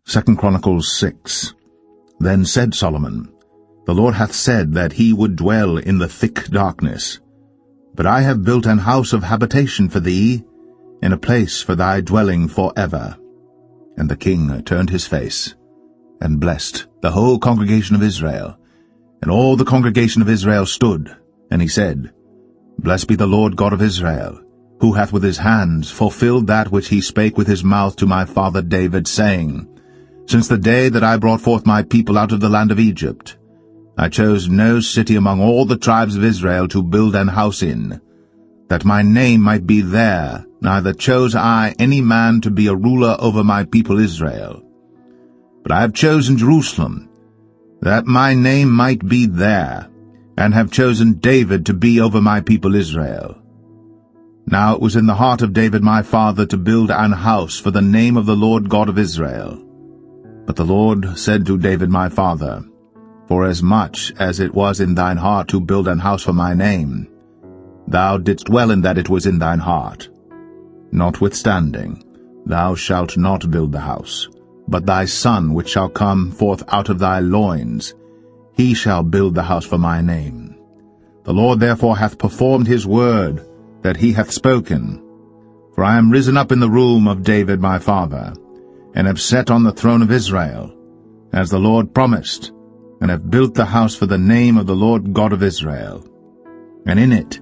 2 Chronicles 6. Then said Solomon, The Lord hath said that he would dwell in the thick darkness. But I have built an house of habitation for thee, in a place for thy dwelling for ever. And the king turned his face, and blessed the whole congregation of Israel. And all the congregation of Israel stood, and he said, Blessed be the Lord God of Israel, who hath with his hands fulfilled that which he spake with his mouth to my father David, saying, Since the day that I brought forth my people out of the land of Egypt, I chose no city among all the tribes of Israel to build an house in, that my name might be there, neither chose I any man to be a ruler over my people Israel. But I have chosen Jerusalem, that my name might be there, and have chosen David to be over my people Israel. Now it was in the heart of David my father to build an house for the name of the Lord God of Israel. But the Lord said to David my father, Forasmuch as it was in thine heart to build an house for my name, thou didst well in that it was in thine heart. Notwithstanding, thou shalt not build the house, but thy son which shall come forth out of thy loins, he shall build the house for my name. The Lord therefore hath performed his word that he hath spoken. For I am risen up in the room of David my father, and have sat on the throne of Israel, as the Lord promised, and have built the house for the name of the Lord God of Israel. And in it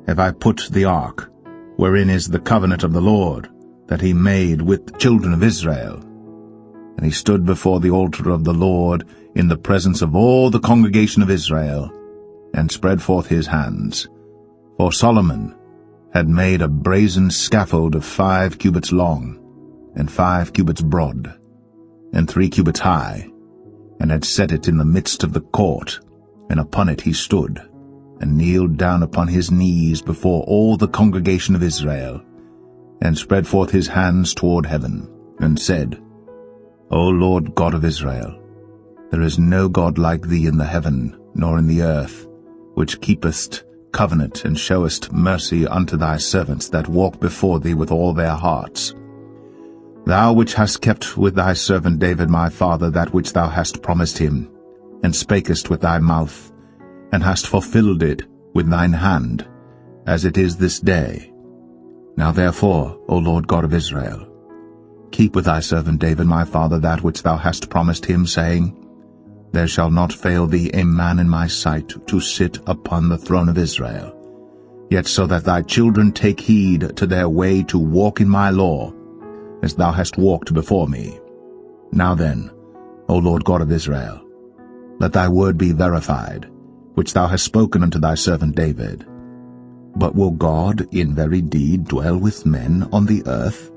have I put the ark, wherein is the covenant of the Lord, that he made with the children of Israel. And he stood before the altar of the Lord in the presence of all the congregation of Israel, and spread forth his hands. For Solomon had made a brazen scaffold of 5 cubits long, and 5 cubits broad, and 3 cubits high, and had set it in the midst of the court, and upon it he stood, and kneeled down upon his knees before all the congregation of Israel, and spread forth his hands toward heaven, and said, O Lord God of Israel, there is no God like thee in the heaven, nor in the earth, which keepest covenant and showest mercy unto thy servants that walk before thee with all their hearts. Thou which hast kept with thy servant David my father that which thou hast promised him, and spakest with thy mouth, and hast fulfilled it with thine hand, as it is this day. Now therefore, O Lord God of Israel, keep with thy servant David my father that which thou hast promised him, saying, There shall not fail thee a man in my sight to sit upon the throne of Israel. Yet so that thy children take heed to their way to walk in my law, as thou hast walked before me. Now then, O Lord God of Israel, let thy word be verified, which thou hast spoken unto thy servant David. But will God in very deed dwell with men on the earth?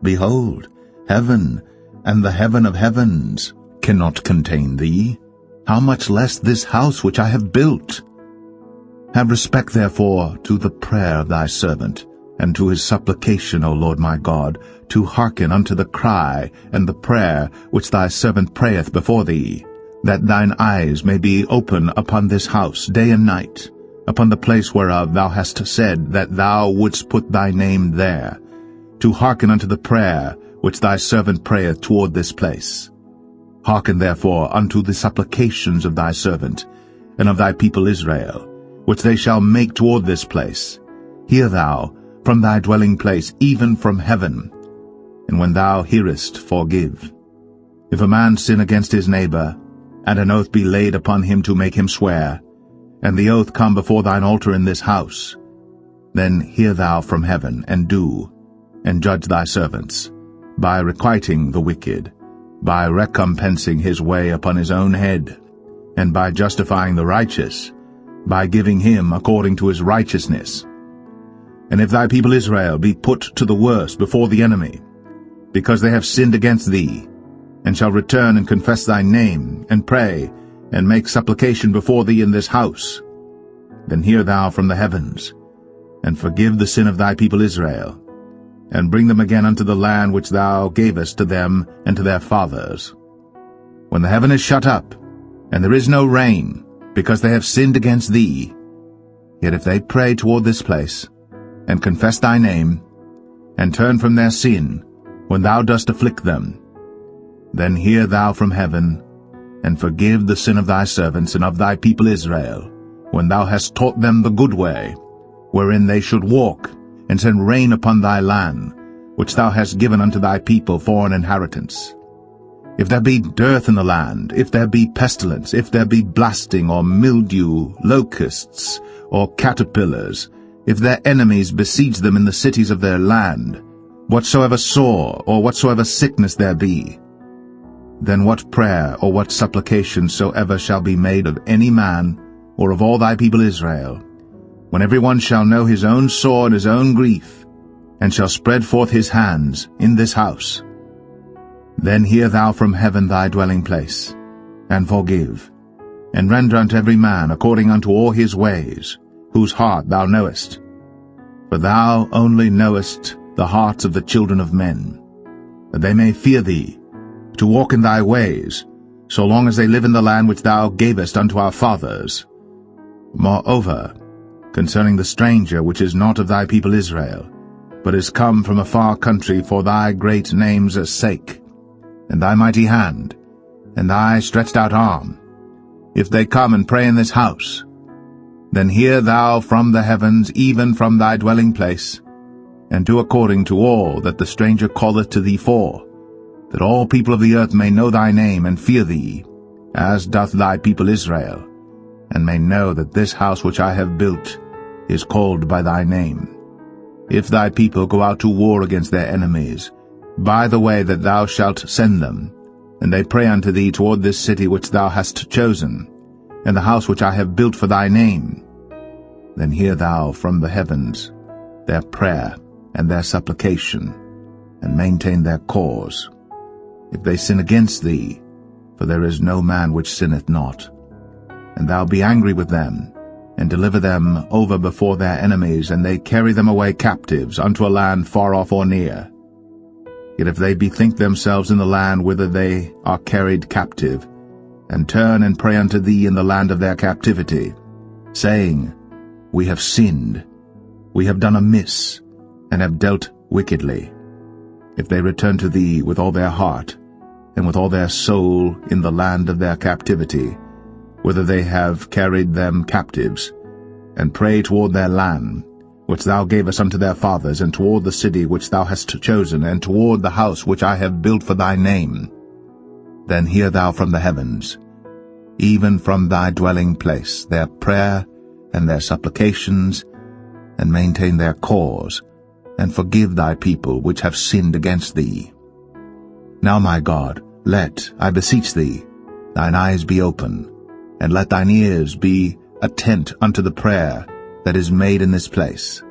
Behold, heaven and the heaven of heavens cannot contain thee. How much less this house which I have built? Have respect therefore to the prayer of thy servant, and to his supplication, O Lord my God, to hearken unto the cry and the prayer which thy servant prayeth before thee, that thine eyes may be open upon this house day and night, upon the place whereof thou hast said that thou wouldst put thy name there, to hearken unto the prayer which thy servant prayeth toward this place. Hearken therefore unto the supplications of thy servant, and of thy people Israel, which they shall make toward this place. Hear thou from thy dwelling place, even from heaven, and when thou hearest, forgive. If a man sin against his neighbor, and an oath be laid upon him to make him swear, and the oath come before thine altar in this house, then hear thou from heaven, and do, and judge thy servants, by requiting the wicked, by recompensing his way upon his own head, and by justifying the righteous, by giving him according to his righteousness. And if thy people Israel be put to the worse before the enemy, because they have sinned against thee, and shall return and confess thy name, and pray, and make supplication before thee in this house, then hear thou from the heavens, and forgive the sin of thy people Israel, and bring them again unto the land which thou gavest to them and to their fathers. When the heaven is shut up, and there is no rain, because they have sinned against thee, yet if they pray toward this place, and confess thy name, and turn from their sin, when thou dost afflict them, Then hear thou from heaven, and forgive the sin of thy servants and of thy people Israel, when thou hast taught them the good way, wherein they should walk, and send rain upon thy land, which thou hast given unto thy people for an inheritance. If there be dearth in the land, if there be pestilence, if there be blasting, or mildew, locusts, or caterpillars, if their enemies besiege them in the cities of their land, whatsoever sore or whatsoever sickness there be, then what prayer or what supplication soever shall be made of any man, or of all thy people Israel, when every one shall know his own sore and his own grief, and shall spread forth his hands in this house, then hear thou from heaven thy dwelling place, and forgive, and render unto every man according unto all his ways, whose heart thou knowest. For thou only knowest the hearts of the children of men, that they may fear thee, to walk in thy ways, so long as they live in the land which thou gavest unto our fathers. Moreover, concerning the stranger which is not of thy people Israel, but is come from a far country for thy great name's sake, and thy mighty hand, and thy stretched out arm, if they come and pray in this house, then hear thou from the heavens, even from thy dwelling place, and do according to all that the stranger calleth to thee for, that all people of the earth may know thy name and fear thee, as doth thy people Israel, and may know that this house which I have built is called by thy name. If thy people go out to war against their enemies, by the way that thou shalt send them, and they pray unto thee toward this city which thou hast chosen, and the house which I have built for thy name, then hear thou from the heavens their prayer and their supplication, and maintain their cause. If they sin against thee, for there is no man which sinneth not, and thou be angry with them, and deliver them over before their enemies, and they carry them away captives unto a land far off or near. Yet if they bethink themselves in the land whither they are carried captive, and turn and pray unto thee in the land of their captivity, saying, We have sinned, we have done amiss, and have dealt wickedly, if they return to thee with all their heart, and with all their soul in the land of their captivity, whither they have carried them captives, and pray toward their land, which thou gavest unto their fathers, and toward the city which thou hast chosen, and toward the house which I have built for thy name, then hear thou from the heavens, even from thy dwelling place, their prayer and their supplications, and maintain their cause, and forgive thy people which have sinned against thee. Now, my God, let, I beseech thee, thine eyes be open, and let thine ears be attent unto the prayer that is made in this place.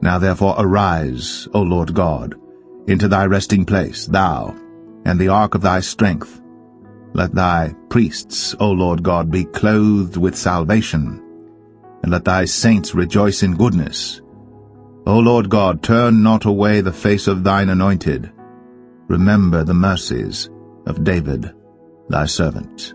Now therefore arise, O Lord God, into thy resting place, thou, and the ark of thy strength. Let thy priests, O Lord God, be clothed with salvation, and let thy saints rejoice in goodness. O Lord God, turn not away the face of thine anointed. Remember the mercies of David, thy servant.